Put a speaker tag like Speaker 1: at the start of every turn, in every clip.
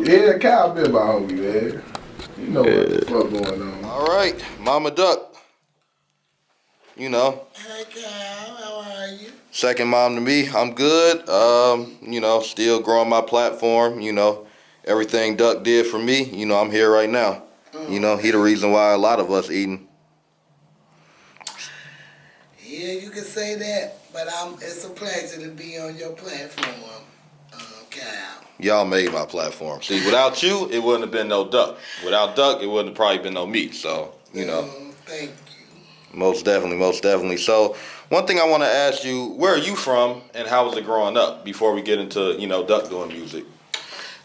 Speaker 1: Yeah, Kyle been my homie, man. You know what the fuck going on.
Speaker 2: All right, Mama Duck. You know,
Speaker 3: Hey Kyle, how are you?
Speaker 2: second mom to me. I'm good. Still growing my platform. Everything Duck did for me. I'm here right now. He the reason why a lot of us eating.
Speaker 3: Yeah, you can say that, but it's a pleasure to be on your platform, Kyle.
Speaker 2: Y'all made my platform. See, without you, it wouldn't have been no Duck. Without Duck, it wouldn't have probably been no me. So,
Speaker 3: Thank you.
Speaker 2: most definitely, most definitely. So, one thing I want to ask you, where are you from and how was it growing up before we get into, Duck doing music?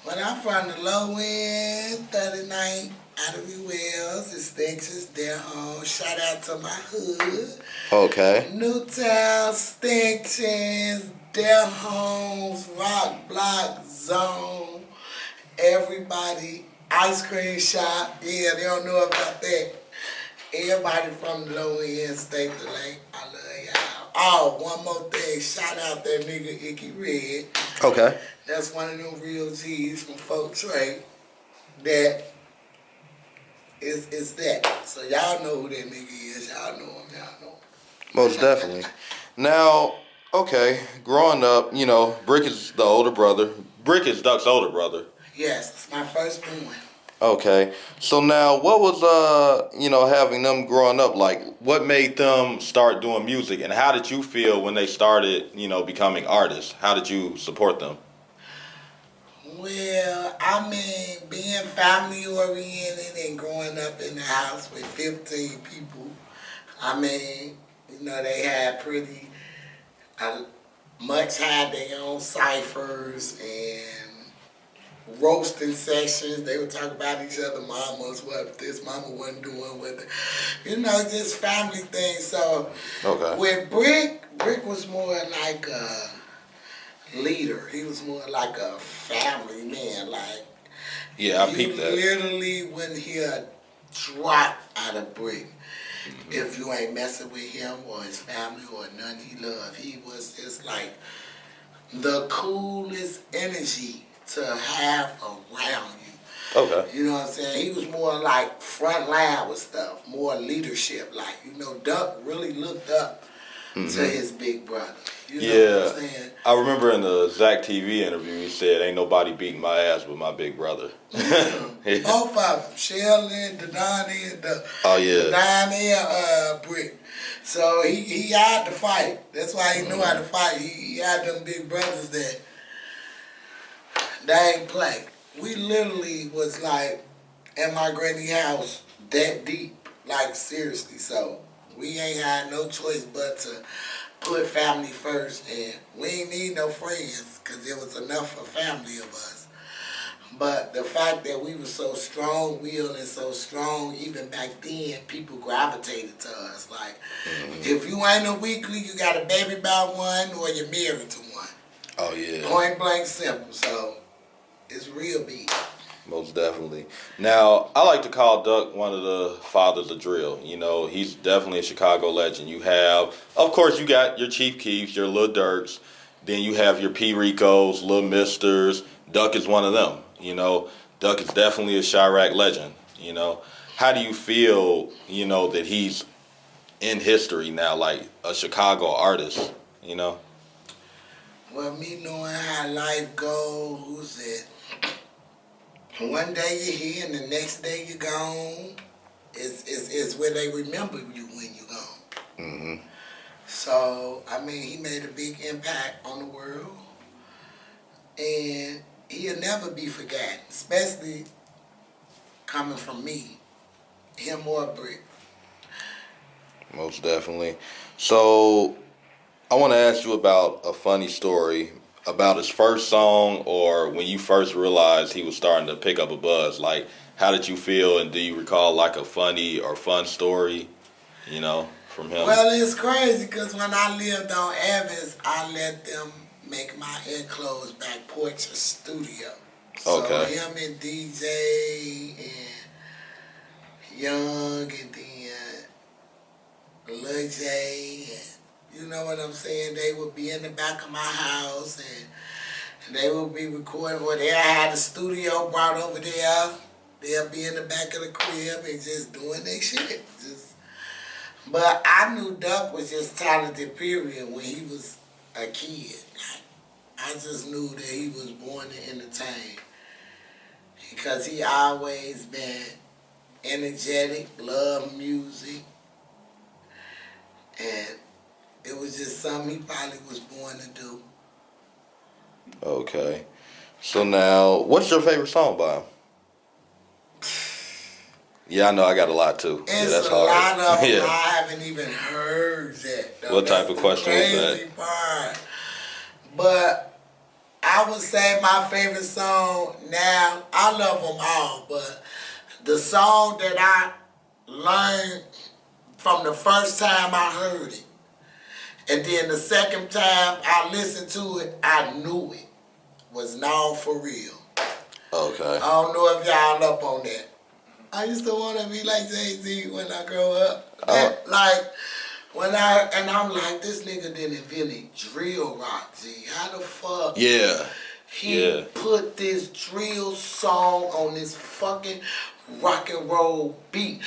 Speaker 3: Well, I'm from the low end, 39 Otterby Wells, Extensions, their home. Shout out to my hood.
Speaker 2: Okay.
Speaker 3: Newtown, Extensions, their homes, Rock Block, Zone, everybody, ice cream shop. Yeah, they don't know about that. Everybody from the low end, State the Lake, I love y'all. Oh, one more thing, shout out that nigga Icky Red.
Speaker 2: Okay.
Speaker 3: That's one of them real G's from Folk Trey. That is that. So y'all know who that nigga is. Y'all know him. Y'all know him.
Speaker 2: Most definitely. Now, okay, growing up, Brick is the older brother. Brick is Duck's older brother.
Speaker 3: Yes, it's my firstborn.
Speaker 2: Okay. So now, what was having them growing up like? What made them start doing music, and how did you feel when they started, becoming artists? How did you support them?
Speaker 3: Well, I mean, being family oriented and growing up in the house with 15 people, I mean, they had pretty much had their own ciphers and roasting sessions. They would talk about each other, mamas, what this mama wasn't doing with it. Just family things. So
Speaker 2: Okay.
Speaker 3: with Brick was more like a leader. He was more like a family man. Like,
Speaker 2: Yeah, I peeped
Speaker 3: you
Speaker 2: that.
Speaker 3: literally wouldn't hear a drop out of Brick if you ain't messing with him or his family or none he loved. He was just like the coolest energy to have around you.
Speaker 2: Okay.
Speaker 3: You know what I'm saying? He was more like front line with stuff, more leadership. Like, Duck really looked up to his big brother. You know what I'm saying?
Speaker 2: I remember in the Zach TV interview, he said, "Ain't nobody beating my ass but my big brother."
Speaker 3: Both of them, Shelly, the Donnie, and the Donnie and Brick. So he had to fight. That's why he knew how to fight. He had them big brothers that they ain't play. We literally was like at my granny house that deep, like seriously. So we ain't had no choice but to put family first, and we ain't need no friends because there was enough for family of us. But the fact that we were so strong-willed and so strong, even back then, people gravitated to us. Like, if you ain't a weekly, you got a baby by one or you're married to one.
Speaker 2: Oh, yeah.
Speaker 3: Point blank simple. So, it's real big.
Speaker 2: Most definitely. Now, I like to call Duck one of the fathers of drill. He's definitely a Chicago legend. You have, of course, you got your Chief Keefs, your Lil Durks. Then you have your P. Ricos, Lil Misters. Duck is one of them. Duck is definitely a Chirac legend. How do you feel, that he's in history now, like a Chicago artist,
Speaker 3: Well, me knowing how life goes, that one day you're here and the next day you're gone. It's where they remember you when you're gone. So, I mean, he made a big impact on the world. And he'll never be forgotten, especially coming from me, him or Brick.
Speaker 2: Most definitely. So, I want to ask you about a funny story about his first song, or when you first realized he was starting to pick up a buzz. Like, how did you feel, and do you recall like a funny or fun story, from him?
Speaker 3: Well, it's crazy because when I lived on Evans, I let them make my enclosed back porch a studio. So him and DJ and Young and then Lil J and you know what I'm saying? They would be in the back of my house and They would be recording where they had a studio brought over there. They'll be in the back of the crib and just doing their shit. But I knew Duck was just talented, period, when he was a kid. I just knew that he was born to entertain. Because he always been energetic, loved music. And it was just something he probably was born to do.
Speaker 2: Okay. So now, what's your favorite song by him? Yeah, I know I got a lot too.
Speaker 3: It's
Speaker 2: yeah, that's
Speaker 3: a
Speaker 2: hard.
Speaker 3: lot of them
Speaker 2: yeah.
Speaker 3: I haven't even heard yet. Though.
Speaker 2: What type
Speaker 3: That's
Speaker 2: of question was
Speaker 3: crazy
Speaker 2: that?
Speaker 3: Part. But I would say my favorite song now, I love them all, but the song that I learned from the first time I heard it, and then the second time I listened to it, I knew it, was Known For Real.
Speaker 2: Okay.
Speaker 3: I don't know if y'all up on that. I used to want to be like Jay-Z when I grow up. I'm like, this nigga didn't invent drill rock, G. How the fuck?
Speaker 2: Yeah.
Speaker 3: He put this drill song on this fucking rock and roll beat.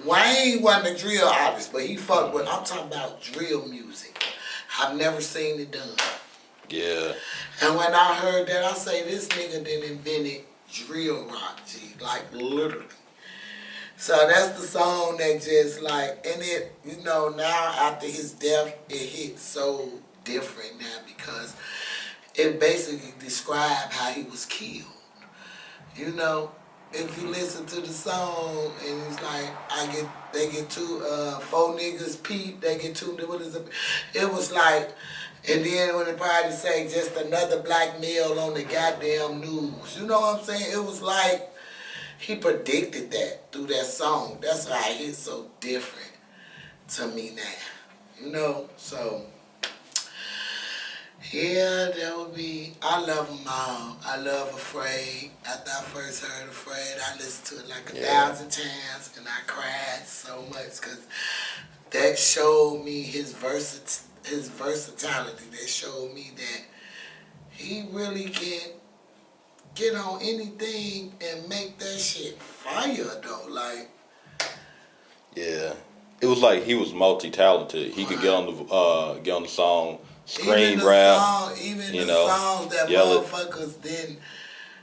Speaker 3: Wayne wasn't a drill artist, but he fucked with, I'm talking about drill music. I've never seen it done.
Speaker 2: Yeah.
Speaker 3: And when I heard that, I say, this nigga didn't invent drill rock, G. Like, literally. So that's the song that just like, and it, you know, now after his death, it hits so different now because it basically described how he was killed. You know, if you listen to the song and it's like, they get two, four niggas peep, they get two, what is it? It was like, and then when the party say just another black male on the goddamn news. You know what I'm saying? It was like, he predicted that through that song. That's why it hits so different to me now. You know? So, yeah, that would be, I love them all. I love Afraid. After I first heard Afraid, I listened to it like 1,000 times and I cried so much because that showed me his versatility. That showed me that he really can get on anything and make that shit fire though, like.
Speaker 2: Yeah, it was like he was multi-talented. He could get on the song, scream, rap,
Speaker 3: even
Speaker 2: you
Speaker 3: the
Speaker 2: know,
Speaker 3: songs that
Speaker 2: yell it.
Speaker 3: motherfuckers didn't.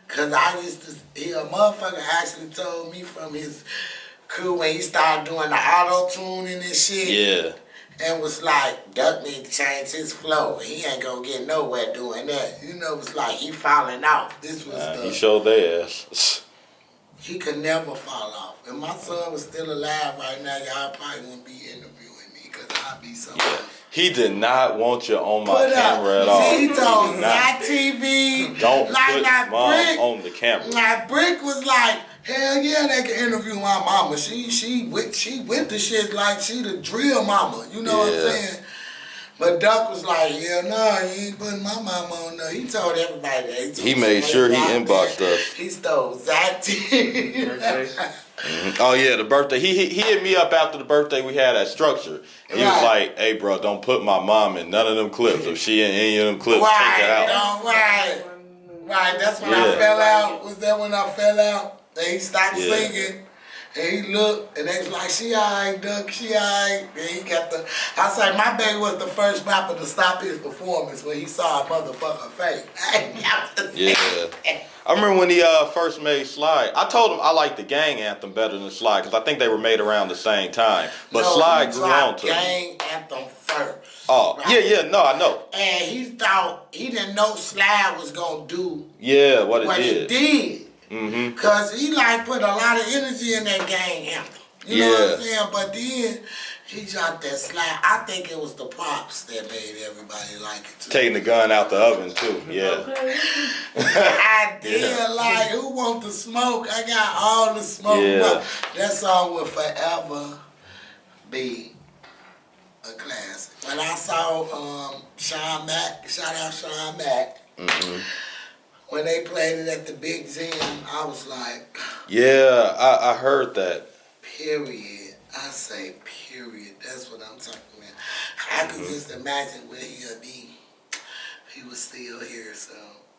Speaker 3: Cause I used to hear a motherfucker actually told me from his crew when he started doing the auto tuning and shit.
Speaker 2: Yeah.
Speaker 3: And was like, Duck need to change his flow. He ain't gonna get nowhere doing that. You know, it's like he falling off. This was
Speaker 2: He showed their ass.
Speaker 3: He could never fall off. If my son was still alive right now, y'all probably wouldn't be interviewing me because I'd be so.
Speaker 2: He did not want you on my camera at all.
Speaker 3: He told Zach TV,
Speaker 2: don't
Speaker 3: like
Speaker 2: put Mom
Speaker 3: Brick,
Speaker 2: on the camera.
Speaker 3: Like Brick was like, hell yeah, they can interview my mama. She with the shit like she the drill mama. You know what I'm saying? But Duck was like, hell no, you ain't putting my mama on there. He told everybody that.
Speaker 2: He made sure he inboxed us.
Speaker 3: He stole Zach TV.
Speaker 2: Oh yeah, the birthday. He hit me up after the birthday we had at Structure. And he was like, hey bro, don't put my mom in none of them clips. If she in any of them clips, take her out.
Speaker 3: Right, that's when I fell out. Was that when I fell out? And he stopped singing. And he looked, and they was like, she alright, Duck, she alright. And he got I was like, my baby was the first rapper to stop his performance when he saw a motherfucker face.
Speaker 2: I remember when he first made Slide. I told him I liked the Gang Anthem better than Slide because I think they were made around the same time. But Slide grew on to
Speaker 3: Gang Anthem first.
Speaker 2: Oh, right? No, I know.
Speaker 3: And he didn't know Slide was going to do
Speaker 2: what
Speaker 3: it did. Because he like put a lot of energy in that Gang Anthem. You know what I'm saying? But then he dropped that Slide. I think it was the props that made everybody like it too.
Speaker 2: Taking the gun out the oven too,
Speaker 3: I did like, who want the smoke? I got all the smoke. That song will forever be a classic. When I saw Sean Mack, shout out Sean Mack, when they played it at the Big Gym, I was like...
Speaker 2: Yeah, I heard that.
Speaker 3: Period. I say period. That's what I'm talking about. I could just imagine where he'll be if he was still here, so...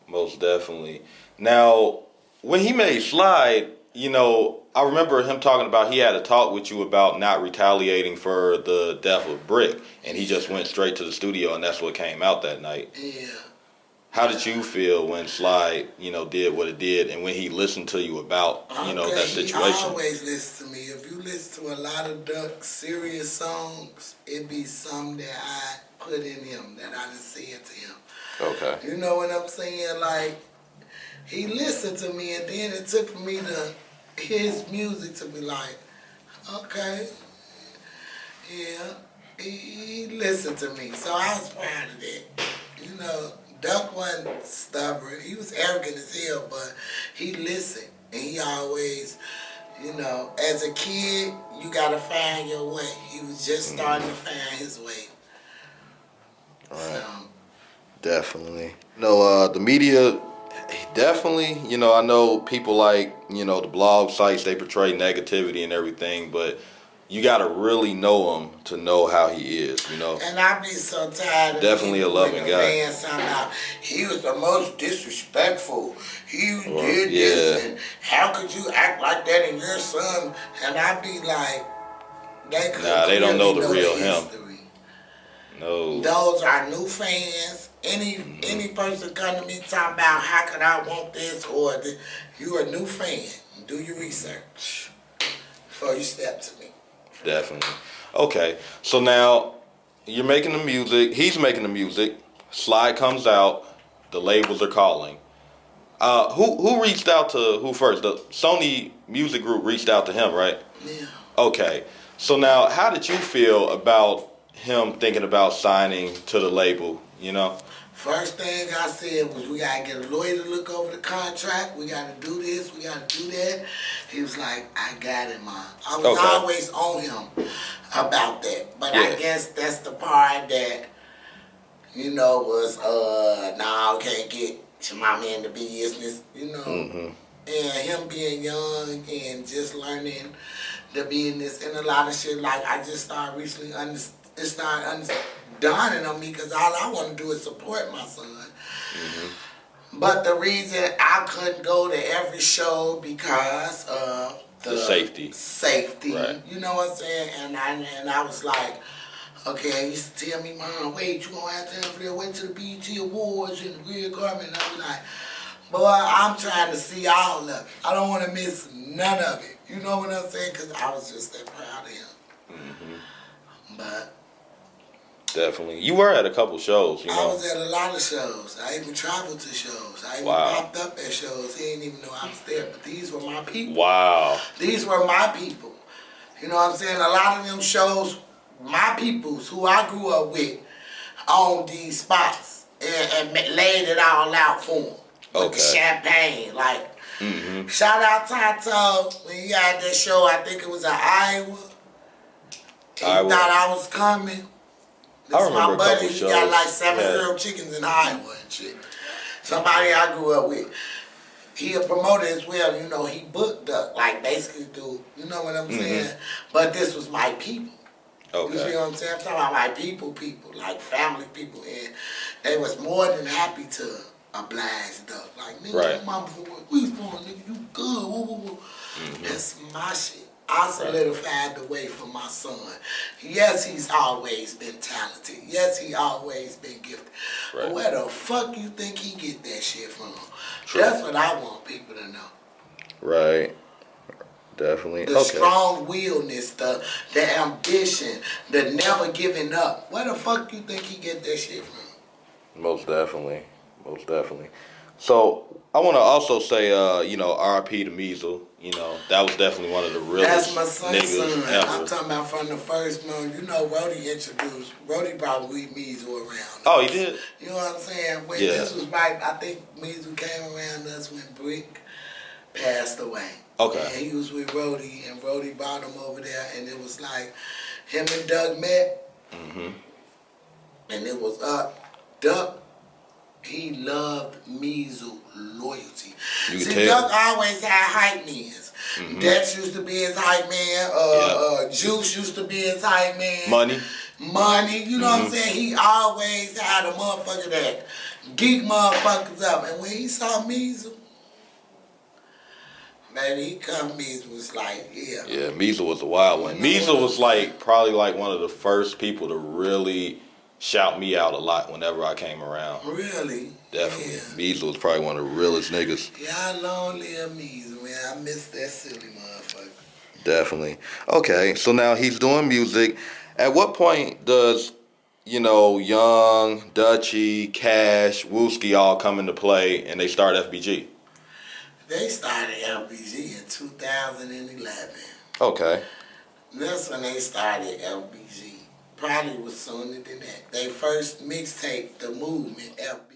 Speaker 2: Most definitely. Now, when he made Slide, I remember him talking about he had a talk with you about not retaliating for the death of Brick, and he just went straight to the studio, and that's what came out that night.
Speaker 3: Yeah.
Speaker 2: How did you feel when Slide, did what it did, and when he listened to you about, that situation?
Speaker 3: He always listens to me. If you listen to a lot of Duck's serious songs, it be some that I put in him, that I just said to him.
Speaker 2: Okay.
Speaker 3: You know what I'm saying? Like, he listened to me, and then it took for me to his music to be like, okay, yeah, he listened to me. So I was proud of that. Duck wasn't stubborn. He was arrogant as hell, but he listened. And he always, as a kid, you got to find your way. He was just starting to find his way.
Speaker 2: All right. So. Definitely. The media, definitely, I know people like, the blog sites, they portray negativity and everything, but you got to really know him to know how he is,
Speaker 3: And I be so tired of
Speaker 2: definitely a loving guy.
Speaker 3: Somehow, he was the most disrespectful. He did this, and how could you act like that in your son? And I be like,
Speaker 2: they don't know the real him. No.
Speaker 3: Those are new fans. Any person come to me talking about how could I want this or this, you're a new fan. Do your research before you step to me.
Speaker 2: Definitely. Okay, so now you're making the music. He's making the music. Slide comes out. The labels are calling. Who reached out to who first? The Sony Music Group reached out to him, right?
Speaker 3: Yeah.
Speaker 2: Okay, so now how did you feel about him thinking about signing to the label?
Speaker 3: First thing I said was we gotta get a lawyer to look over the contract. We gotta do this. We gotta do that. He was like, I got it, Mom. I was always on him about that. But I guess that's the part that, was, nah, I can't get your mama in the business,
Speaker 2: Mm-hmm.
Speaker 3: And him being young and just learning the business and a lot of shit. Like, I just started recently dawning on me because all I want to do is support my son. Mm-hmm. But the reason I couldn't go to every show because of the safety.
Speaker 2: Right.
Speaker 3: You know what I'm saying? And I was like, okay, he used to tell me, Mom, wait, you gonna have to have there, wait till the BET Awards and the red carpet. And I was like, boy, I'm trying to see all of it. I don't want to miss none of it. You know what I'm saying? Because I was just that proud of him. Mm-hmm. But
Speaker 2: definitely. You were at a couple shows,
Speaker 3: I was at a lot of shows. I even traveled to shows. I even popped up at shows. He didn't even know I was there. But these were my people.
Speaker 2: Wow.
Speaker 3: These were my people. You know what I'm saying? A lot of them shows, my peoples, who I grew up with, owned these spots and laid it all out for them. With the champagne. Like, shout out Tato. When he had that show, I think it was in Iowa. He thought I was coming. This is my buddy. He got like 7 grilled chickens in Iowa and shit. Somebody I grew up with. He a promoter as well. He booked up, like basically do. You know what I'm saying? But this was my people. Okay. You see what I'm saying? I'm talking about my people, like family people. And they was more than happy to oblige Duck. Like, nigga, mama, we from, nigga, you good. Woo, woo, woo. That's my shit. I solidified the way for my son. Yes, he's always been talented. Yes, he always been gifted. Right. But where the fuck you think he get that shit from? True. That's what I want people to know.
Speaker 2: Right. Definitely.
Speaker 3: The strong-willedness, the ambition, the never giving up. Where the fuck you think he get that shit from?
Speaker 2: Most definitely. Most definitely. So I want to also say, R.I.P. to Measle. That was definitely one of the realest
Speaker 3: That's my son's
Speaker 2: niggas
Speaker 3: son.
Speaker 2: ever.
Speaker 3: I'm talking about from the first moment. Rhodey brought Measle around.
Speaker 2: Oh, he did?
Speaker 3: You know what I'm saying? This was right, I think Measle came around us when Brick passed away.
Speaker 2: Okay.
Speaker 3: And he was with Rhodey, and Rhodey brought him over there, and it was like him and Doug met. Mm-hmm. And it was Doug. He loved Measle loyalty. See, Duck always had hype men. Dex used to be his hype man. Juice used to be his hype man.
Speaker 2: Money.
Speaker 3: You know what I'm saying? He always had a motherfucker that geek motherfuckers up. And when he saw Measle, baby, he come Measle was like, yeah.
Speaker 2: Yeah, Measle was a wild one. Measle was like probably like one of the first people to really shout me out a lot whenever I came around.
Speaker 3: Really?
Speaker 2: Definitely.
Speaker 3: Yeah.
Speaker 2: Measle was probably one of the realest niggas.
Speaker 3: Yeah, long live Measle, man. I miss that silly motherfucker.
Speaker 2: Definitely. Okay, so now he's doing music. At what point does, Young, Dutchy, Cash, Wooski all come into play and they start FBG?
Speaker 3: They started LBG in 2011.
Speaker 2: Okay.
Speaker 3: That's when they started LBG. Probably was sooner than that. They first mixtape, The Movement, LBG.